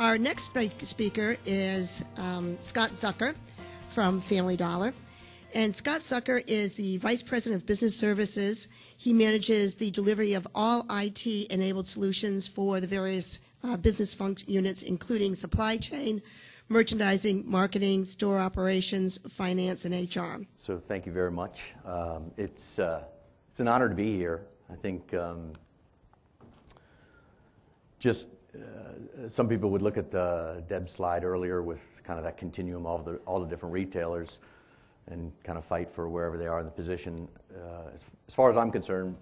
Our next speaker is Scott Zucker from Family Dollar. And Scott Zucker is the Vice President of Business Services. He manages the delivery of all IT-enabled solutions for the various business units, including supply chain, merchandising, marketing, store operations, finance, and HR. So thank you very much. It's an honor to be here. I think some people would look at Deb's slide earlier with kind of that continuum of all the different retailers and kind of fight for wherever they are in the position. As far as I'm concerned,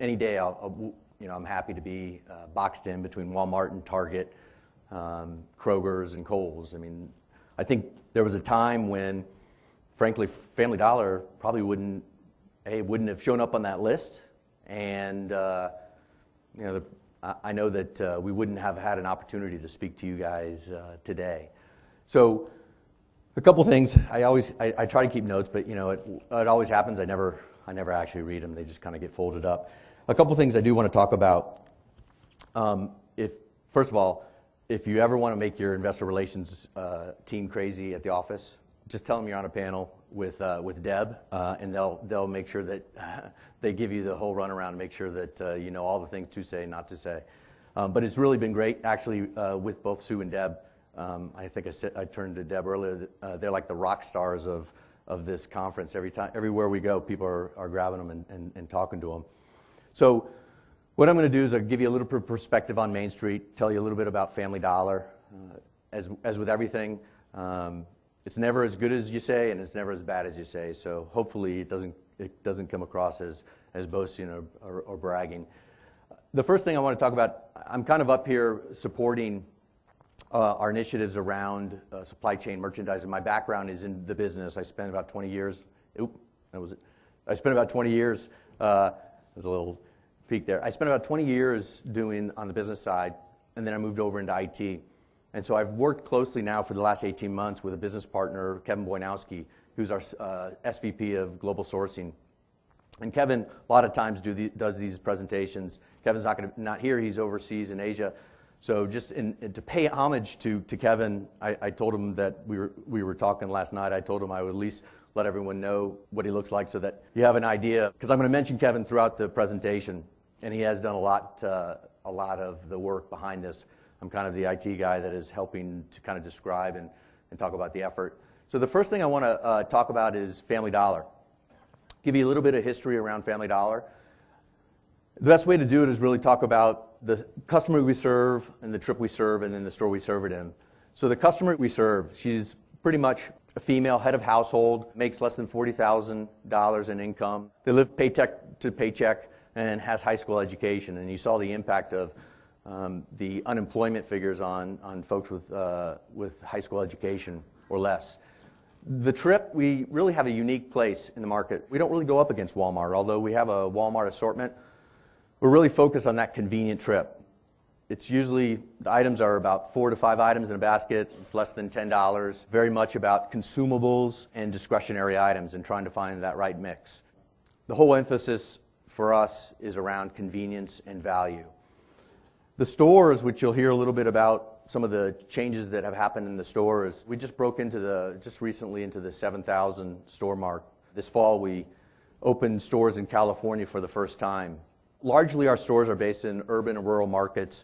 any day I'm happy to be boxed in between Walmart and Target, Kroger's and Kohl's. I mean, I think there was a time when, frankly, Family Dollar probably wouldn't have shown up on that list, and I know that we wouldn't have had an opportunity to speak to you guys today. So, a couple things. I try to keep notes, but it always happens. I never actually read them. They just kind of get folded up. A couple things I do want to talk about. First of all, if you ever want to make your investor relations team crazy at the office, just tell them you're on a panel with Deb, and they'll make sure that they give you the whole runaround and make sure that you know all the things to say, not to say. But it's really been great, actually, with both Sue and Deb. I think I turned to Deb earlier. They're like the rock stars of this conference. Everywhere we go, people are grabbing them and talking to them. So what I'm going to do is I'll give you a little bit of perspective on Main Street, tell you a little bit about Family Dollar. As with everything, it's never as good as you say, and it's never as bad as you say. So hopefully it doesn't come across as boasting or bragging. The first thing I want to talk about, I'm kind of up here supporting our initiatives around supply chain merchandising. My background is in the business. I spent about 20 years. I spent about 20 years. There's a little peek there. I spent about 20 years doing on the business side, and then I moved over into IT. And so I've worked closely now for the last 18 months with a business partner, Kevin Boynowski, who's our SVP of Global Sourcing. And Kevin, a lot of times, does these presentations. Kevin's not here. He's overseas in Asia. So just to pay homage to Kevin, I told him that we were talking last night. I told him I would at least let everyone know what he looks like so that you have an idea. Because I'm going to mention Kevin throughout the presentation, and he has done a lot of the work behind this. I'm kind of the IT guy that is helping to kind of describe and talk about the effort. So the first thing I want to talk about is Family Dollar. Give you a little bit of history around Family Dollar. The best way to do it is really talk about the customer we serve and the trip we serve and then the store we serve it in. So the customer we serve, she's pretty much a female, head of household, makes less than $40,000 in income. They live paycheck to paycheck and has high school education. And you saw the impact of the unemployment figures on folks with high school education or less. The trip, we really have a unique place in the market. We don't really go up against Walmart, although we have a Walmart assortment. We're really focused on that convenient trip. It's usually, the items are about 4 to 5 items in a basket. It's less than $10. Very much about consumables and discretionary items and trying to find that right mix. The whole emphasis for us is around convenience and value. The stores, which you'll hear a little bit about some of the changes that have happened in the stores, we just broke just recently into the 7,000 store mark. This fall we opened stores in California for the first time. Largely our stores are based in urban and rural markets.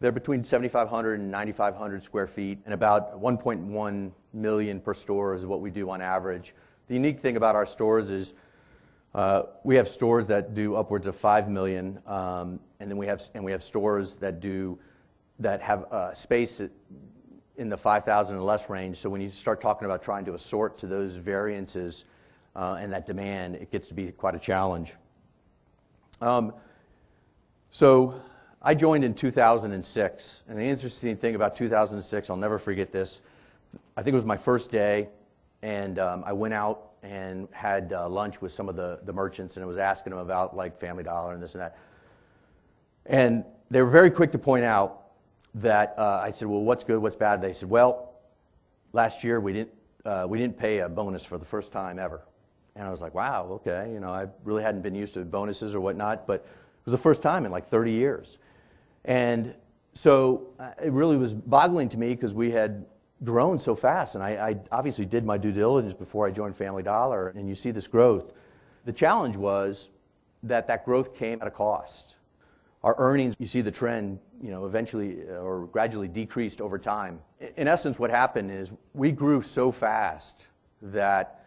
They're between 7,500 and 9,500 square feet, and about 1.1 million per store is what we do on average. The unique thing about our stores is we have stores that do upwards of 5 million, and then we have stores that have space in the 5,000 and less range. So when you start talking about trying to assort to those variances and that demand, it gets to be quite a challenge. So I joined in 2006, and the interesting thing about 2006, I'll never forget this. I think it was my first day, and I went out and had lunch with some of the merchants, and I was asking them about like Family Dollar and this and that. And they were very quick to point out that I said, well, what's good, what's bad? They said, well, last year we didn't pay a bonus for the first time ever. And I was like, wow, okay. I really hadn't been used to bonuses or whatnot, but it was the first time in like 30 years. And So it really was boggling to me because we had grown so fast, and I obviously did my due diligence before I joined Family Dollar, and you see this growth. The challenge was that growth came at a cost. Our earnings, you see the trend, eventually or gradually decreased over time. In essence, what happened is we grew so fast that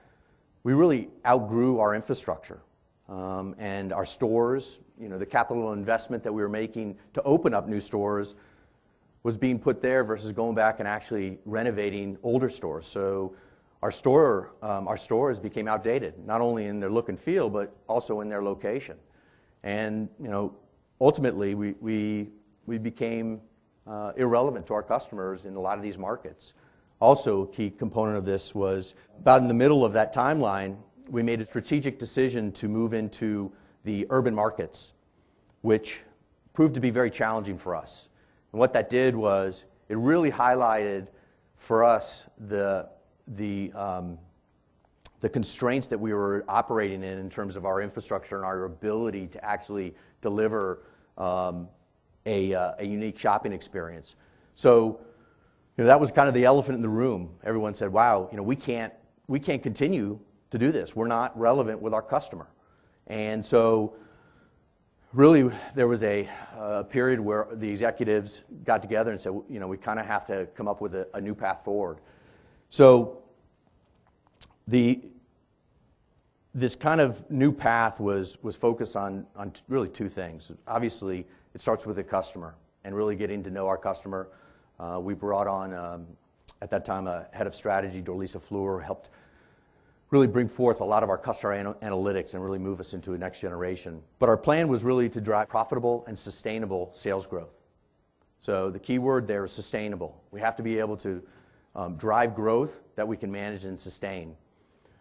we really outgrew our infrastructure and our stores. The capital investment that we were making to open up new stores was being put there versus going back and actually renovating older stores. So our stores became outdated, not only in their look and feel, but also in their location. And ultimately, we became irrelevant to our customers in a lot of these markets. Also, a key component of this was about in the middle of that timeline, we made a strategic decision to move into the urban markets, which proved to be very challenging for us. And what that did was it really highlighted for us the constraints that we were operating in terms of our infrastructure and our ability to actually deliver a unique shopping experience. So that was kind of the elephant in the room. Everyone said, wow, we can't continue to do this. We're not relevant with our customer. And so really there was a period where the executives got together and said, we kind of have to come up with a new path forward. So this kind of new path was focused on really two things. Obviously, it starts with the customer and really getting to know our customer. We brought on, at that time, a head of strategy, Dorlisa Fleur, helped really bring forth a lot of our customer analytics and really move us into a next generation. But our plan was really to drive profitable and sustainable sales growth. So the key word there is sustainable. We have to be able to drive growth that we can manage and sustain.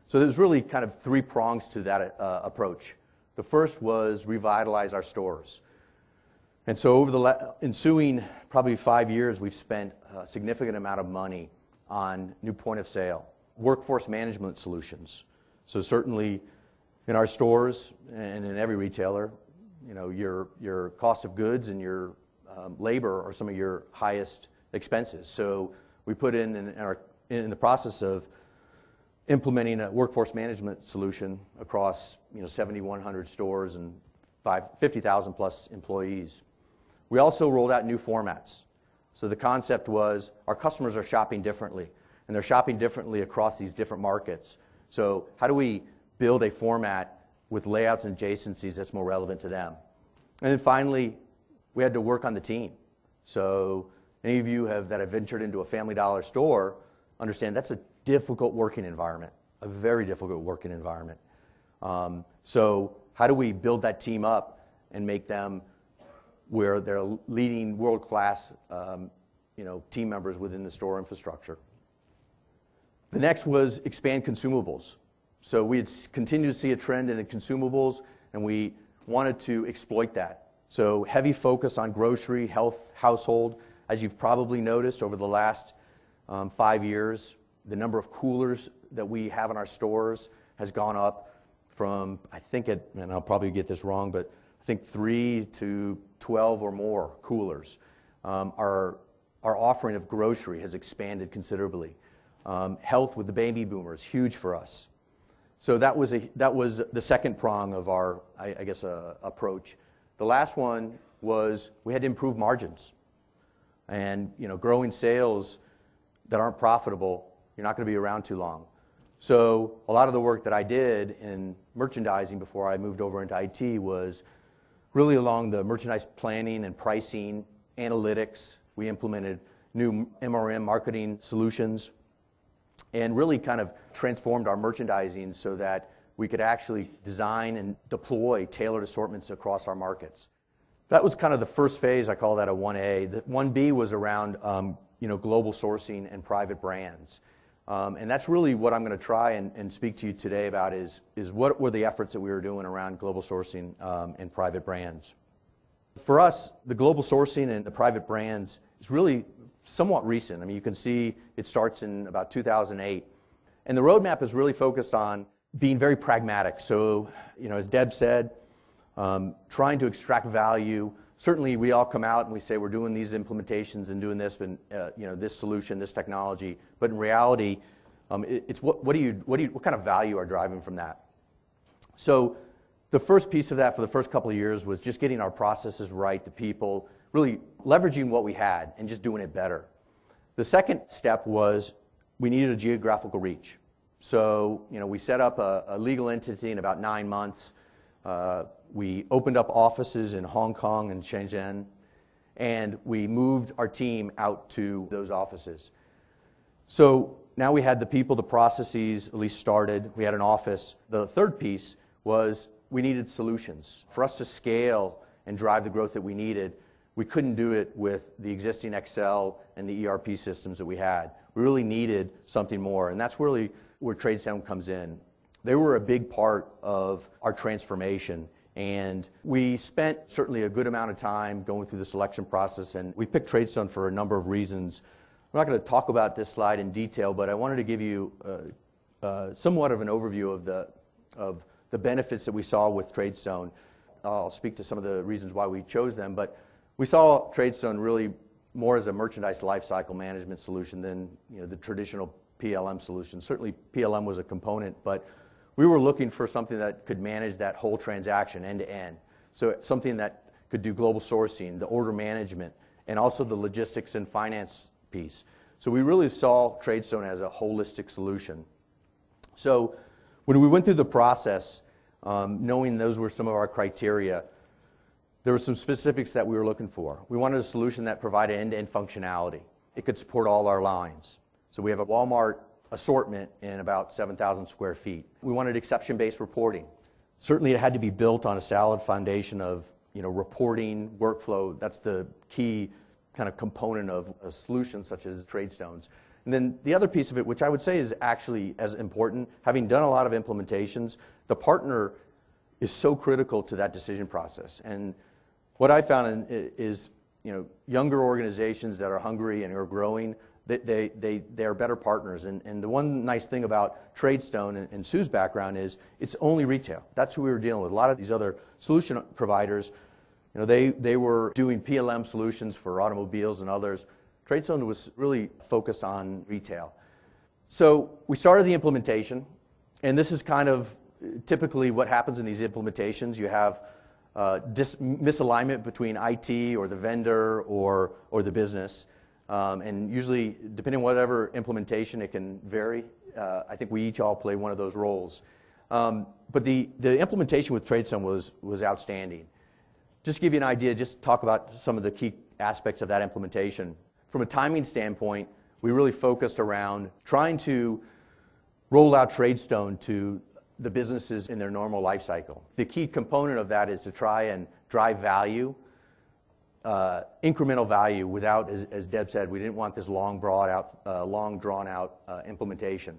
So there's really kind of three prongs to that approach. The first was revitalize our stores. And so over the ensuing probably 5 years, we've spent a significant amount of money on new point of sale, workforce management solutions. So certainly in our stores and in every retailer, your cost of goods and your labor are some of your highest expenses. So we put in the process of implementing a workforce management solution across 7,100 stores and 50,000 plus employees. We also rolled out new formats. So the concept was our customers are shopping differently, and they're shopping differently across these different markets. So how do we build a format with layouts and adjacencies that's more relevant to them? And then finally, we had to work on the team. So any of you that have ventured into a Family Dollar store understand that's a difficult working environment, a very difficult working environment. So how do we build that team up and make them where they're leading world-class team members within the store infrastructure? The next was expand consumables. So we had continued to see a trend in consumables, and we wanted to exploit that. So heavy focus on grocery, health, household. As you've probably noticed over the last 5 years, the number of coolers that we have in our stores has gone up from, and I'll probably get this wrong, but I think 3 to 12 or more coolers. Our offering of grocery has expanded considerably. Health with the baby boomers, huge for us. So that was the second prong of our, approach. The last one was we had to improve margins. And growing sales that aren't profitable, you're not going to be around too long. So a lot of the work that I did in merchandising before I moved over into IT was really along the merchandise planning and pricing, analytics. We implemented new MRM marketing solutions and really kind of transformed our merchandising so that we could actually design and deploy tailored assortments across our markets. That was kind of the first phase. I call that a 1A. The 1B was around global sourcing and private brands. And that's really what I'm going to try and speak to you today about is what were the efforts that we were doing around global sourcing and private brands. For us, the global sourcing and the private brands is really somewhat recent. I mean, you can see it starts in about 2008. And the roadmap is really focused on being very pragmatic. So, as Deb said, trying to extract value. Certainly, we all come out and we say we're doing these implementations and doing this, but this solution, this technology. But in reality, it's what kind of value are driving from that? So, the first piece of that for the first couple of years was just getting our processes right, the people, really leveraging what we had and just doing it better. The second step was we needed a geographical reach. So, we set up a legal entity in about 9 months. We opened up offices in Hong Kong and Shenzhen, and we moved our team out to those offices. So now we had the people, the processes at least started. We had an office. The third piece was we needed solutions. For us to scale and drive the growth that we needed, we couldn't do it with the existing Excel and the ERP systems that we had. We really needed something more, and that's really where TradeStone comes in. They were a big part of our transformation, and we spent certainly a good amount of time going through the selection process, and we picked TradeStone for a number of reasons. I'm not going to talk about this slide in detail, but I wanted to give you somewhat of an overview of the benefits that we saw with TradeStone. I'll speak to some of the reasons why we chose them, but we saw TradeStone really more as a merchandise lifecycle management solution than the traditional PLM solution. Certainly PLM was a component, but we were looking for something that could manage that whole transaction end to end. So something that could do global sourcing, the order management, and also the logistics and finance piece. So we really saw TradeStone as a holistic solution. So when we went through the process, knowing those were some of our criteria, there were some specifics that we were looking for. We wanted a solution that provided end-to-end functionality. It could support all our lines. So we have a Walmart assortment in about 7,000 square feet. We wanted exception-based reporting. Certainly it had to be built on a solid foundation of reporting, workflow. That's the key kind of component of a solution such as TradeStone's. And then the other piece of it, which I would say is actually as important, having done a lot of implementations, the partner is so critical to that decision process. And what I found is younger organizations that are hungry and are growing, they are better partners. And the one nice thing about TradeStone and Sue's background is it's only retail. That's who we were dealing with. A lot of these other solution providers, they were doing PLM solutions for automobiles and others. TradeStone was really focused on retail. So we started the implementation, and this is kind of typically what happens in these implementations. You have misalignment between IT or the vendor or the business. And usually, depending on whatever implementation, it can vary. I think we each all play one of those roles. But the implementation with TradeStone was outstanding. Just to give you an idea, just talk about some of the key aspects of that implementation. From a timing standpoint, we really focused around trying to roll out TradeStone to the businesses in their normal life cycle. The key component of that is to try and drive value, incremental value without, as Deb said, we didn't want this long drawn-out implementation.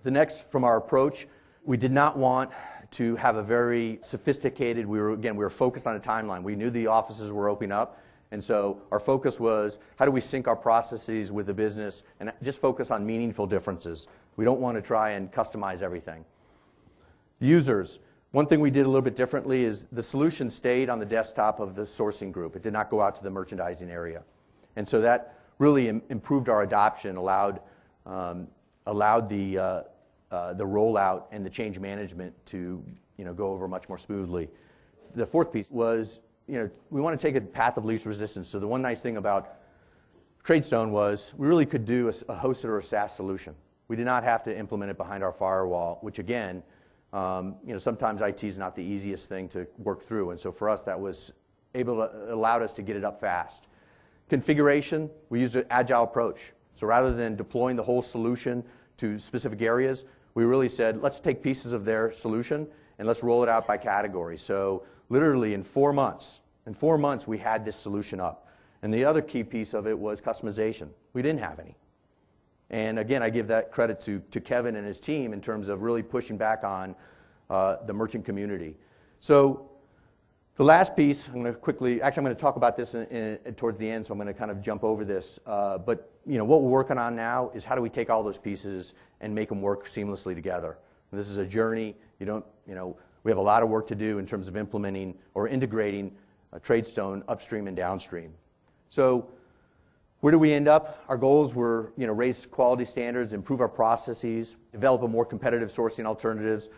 The next, from our approach, we did not want to have a very sophisticated, we were focused on a timeline. We knew the offices were opening up, and so our focus was how do we sync our processes with the business and just focus on meaningful differences. We don't want to try and customize everything. Users. One thing we did a little bit differently is the solution stayed on the desktop of the sourcing group. It did not go out to the merchandising area. And so that really improved our adoption, allowed the rollout and the change management to go over much more smoothly. The fourth piece was we want to take a path of least resistance. So the one nice thing about TradeStone was we really could do a hosted or a SaaS solution. We did not have to implement it behind our firewall, which again, sometimes IT is not the easiest thing to work through, and so for us that was allowed us to get it up fast. Configuration, we used an agile approach. So rather than deploying the whole solution to specific areas, we really said, let's take pieces of their solution and let's roll it out by category. So literally in 4 months, we had this solution up. And the other key piece of it was customization. We didn't have any. And again, I give that credit to Kevin and his team in terms of really pushing back on the merchant community. So the last piece, I'm going to talk about this towards the end, so I'm going to kind of jump over this. But what we're working on now is how do we take all those pieces and make them work seamlessly together. And this is a journey. We have a lot of work to do in terms of implementing or integrating TradeStone upstream and downstream. So where do we end up? Our goals were, raise quality standards, improve our processes, develop a more competitive sourcing alternatives.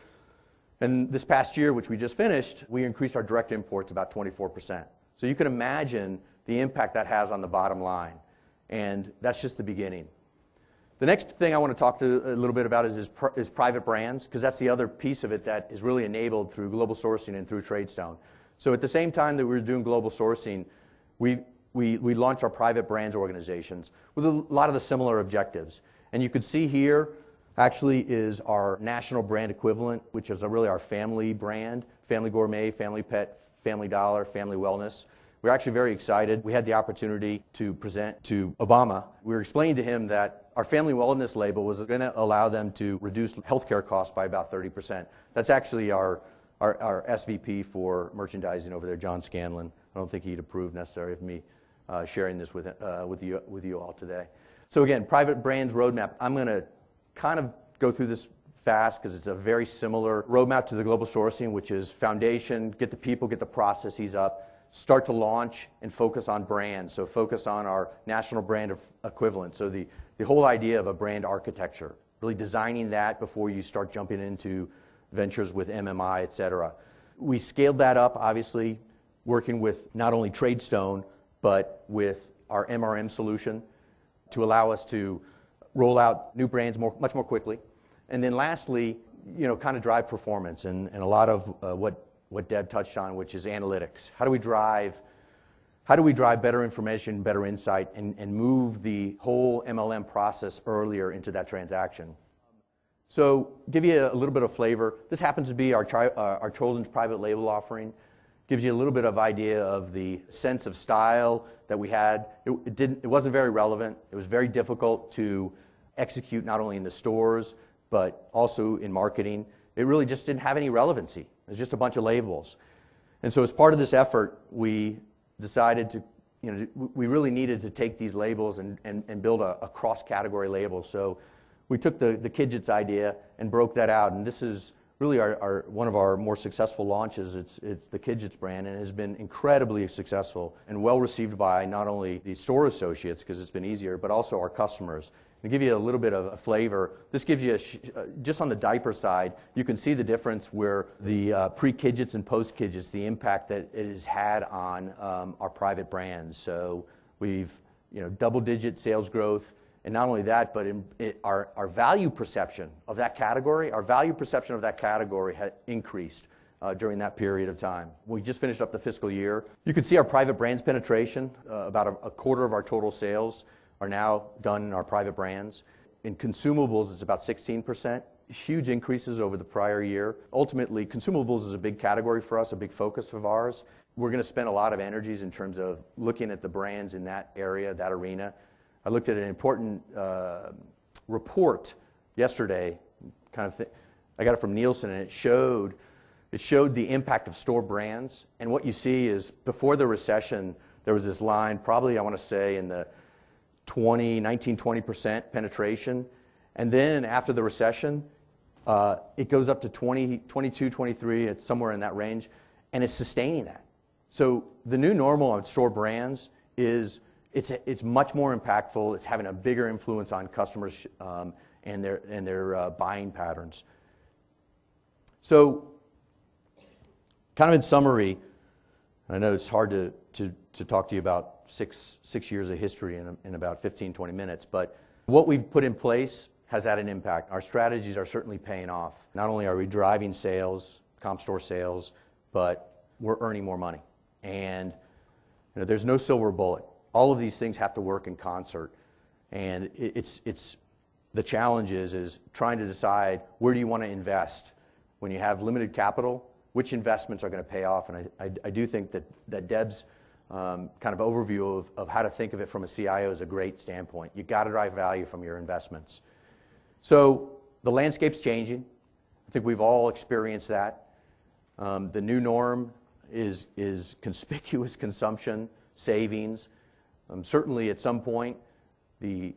And this past year, which we just finished, we increased our direct imports about 24%. So you can imagine the impact that has on the bottom line. And that's just the beginning. The next thing I want to talk to a little bit about is private brands, because that's the other piece of it that is really enabled through global sourcing and through TradeStone. So at the same time that we were doing global sourcing, we launched our private brands organizations with a lot of the similar objectives. And you could see here actually is our national brand equivalent, which is really our family brand, Family Gourmet, Family Pet, Family Dollar, Family Wellness. We're actually very excited. We had the opportunity to present to Obama. We were explaining to him that our Family Wellness label was going to allow them to reduce healthcare costs by about 30%. That's actually our SVP for merchandising over there, John Scanlon. I don't think he'd approve necessarily of me sharing this with you all today. So again, private brands roadmap. I'm going to kind of go through this fast because it's a very similar roadmap to the global sourcing, which is foundation, get the people, get the processes up, start to launch and focus on brands. So focus on our national brand equivalent. So the whole idea of a brand architecture, really designing that before you start jumping into ventures with MMI, et cetera. We scaled that up, obviously, working with not only TradeStone, but with our MRM solution to allow us to roll out new brands much more quickly. And then lastly, kind of drive performance and a lot of what Deb touched on, which is analytics. How do we drive better information, better insight, and move the whole MLM process earlier into that transaction? So give you a little bit of flavor. This happens to be our children's private label offering. Gives you a little bit of idea of the sense of style that we had. It wasn't very relevant. It was very difficult to execute not only in the stores, but also in marketing. It really just didn't have any relevancy. It was just a bunch of labels. And so as part of this effort, we decided to, we really needed to take these labels and build a cross-category label. So we took the Kidgets idea and broke that out. And this is really one of our more successful launches. It's the Kidgets brand, and it has been incredibly successful and well received by not only the store associates, because it's been easier, but also our customers. To give you a little bit of a flavor, this gives you, just on the diaper side, you can see the difference where the pre-Kidgets and post-Kidgets, the impact that it has had on our private brands. So we've, double-digit sales growth, and not only that, but our value perception of that category, had increased during that period of time. We just finished up the fiscal year. You can see our private brands penetration, about a quarter of our total sales are now done in our private brands. In consumables, it's about 16%. Huge increases over the prior year. Ultimately, consumables is a big category for us, a big focus of ours. We're going to spend a lot of energies in terms of looking at the brands in that area, that arena. I looked at an important report yesterday, I got it from Nielsen, and it showed the impact of store brands. And what you see is before the recession, there was this line, probably I want to say in the 19-20% penetration. And then after the recession, it goes up to 20, 22, 23, it's somewhere in that range, and it's sustaining that. So the new normal on store brands is it's much more impactful. It's having a bigger influence on customers and their buying patterns. So kind of in summary, I know it's hard to talk to you about six years of history in about 15, 20 minutes, but what we've put in place has had an impact. Our strategies are certainly paying off. Not only are we driving sales, comp store sales, but we're earning more money. And there's no silver bullet. All of these things have to work in concert. And it's the challenge is trying to decide where do you want to invest. When you have limited capital, which investments are going to pay off? And I do think that Deb's kind of overview of how to think of it from a CIO is a great standpoint. You've got to drive value from your investments. So the landscape's changing. I think we've all experienced that. The new norm is conspicuous consumption, savings. Certainly at some point, the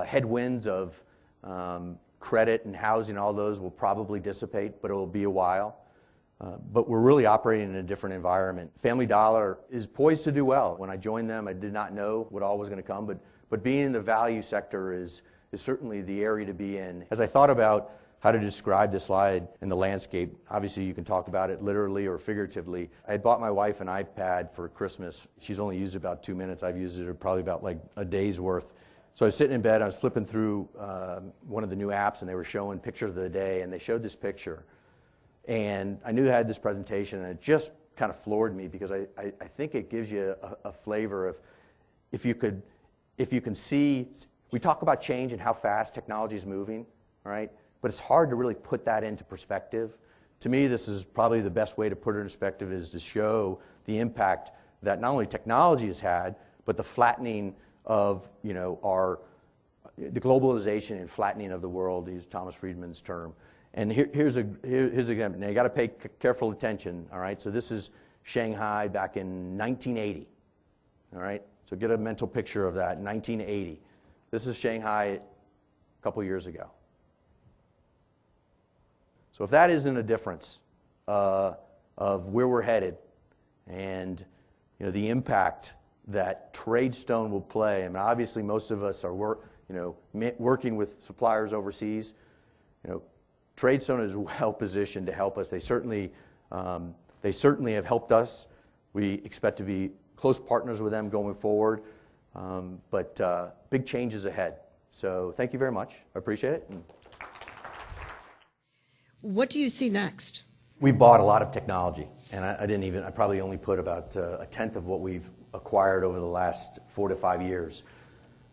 headwinds of credit and housing, all those will probably dissipate, but it will be a while. But we're really operating in a different environment. Family Dollar is poised to do well. When I joined them, I did not know what all was going to come, but being in the value sector is certainly the area to be in. As I thought about how to describe this slide and the landscape, obviously you can talk about it literally or figuratively. I had bought my wife an iPad for Christmas. She's only used it about 2 minutes. I've used it probably about like a day's worth. So I was sitting in bed, I was flipping through one of the new apps, and they were showing pictures of the day, and they showed this picture. And I knew I had this presentation, and it just kind of floored me because I think it gives you a flavor of if you can see, we talk about change and how fast technology is moving, right? But it's hard to really put that into perspective. To me, this is probably the best way to put it in perspective is to show the impact that not only technology has had, but the flattening of, you know, the globalization and flattening of the world, to use Thomas Friedman's term. And here's again. Now you got to pay careful attention. All right. So this is Shanghai back in 1980. All right. So get a mental picture of that. 1980. This is Shanghai a couple years ago. So if that isn't a difference of where we're headed, and you know the impact that TradeStone will play. I mean, obviously most of us are working with suppliers overseas. You know, TradeStone is well positioned to help us. They certainly have helped us. We expect to be close partners with them going forward. But big changes ahead. So thank you very much. I appreciate it. What do you see next? We've bought a lot of technology, and I probably only put about a tenth of what we've acquired over the last 4 to 5 years.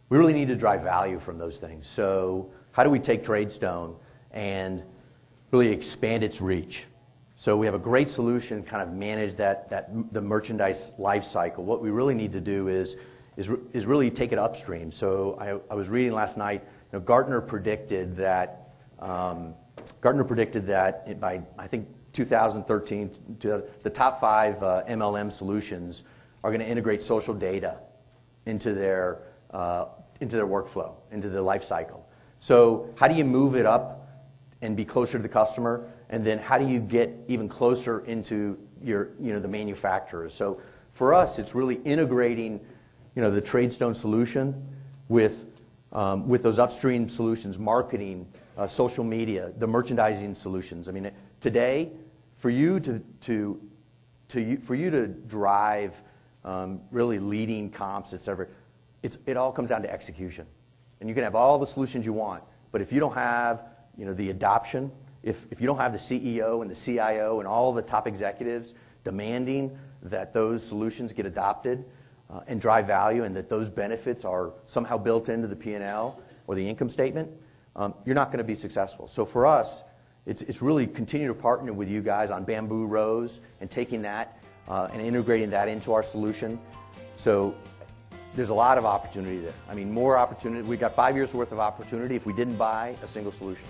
We really need to drive value from those things. So how do we take TradeStone and really expand its reach? So we have a great solution, kind of manage the merchandise life cycle. What we really need to do is really take it upstream. So I was reading last night, you know, Gartner predicted that by, I think, 2013, the top 5 MLM solutions are going to integrate social data into their workflow, into the life cycle. So how do you move it up and be closer to the customer? And then how do you get even closer into the manufacturers? So for us, it's really integrating, you know, the TradeStone solution with those upstream solutions, marketing, social media, the merchandising solutions. I mean, today, for you to drive really leading comps, etc., it all comes down to execution. And you can have all the solutions you want, but if you don't have, you know, the adoption, if you don't have the CEO and the CIO and all the top executives demanding that those solutions get adopted and drive value, and that those benefits are somehow built into the P&L or the income statement, you're not going to be successful. So for us, it's really continue to partner with you guys on bamboo rows and taking that and integrating that into our solution. So there's a lot of opportunity there. I mean, more opportunity. We got 5 years worth of opportunity if we didn't buy a single solution.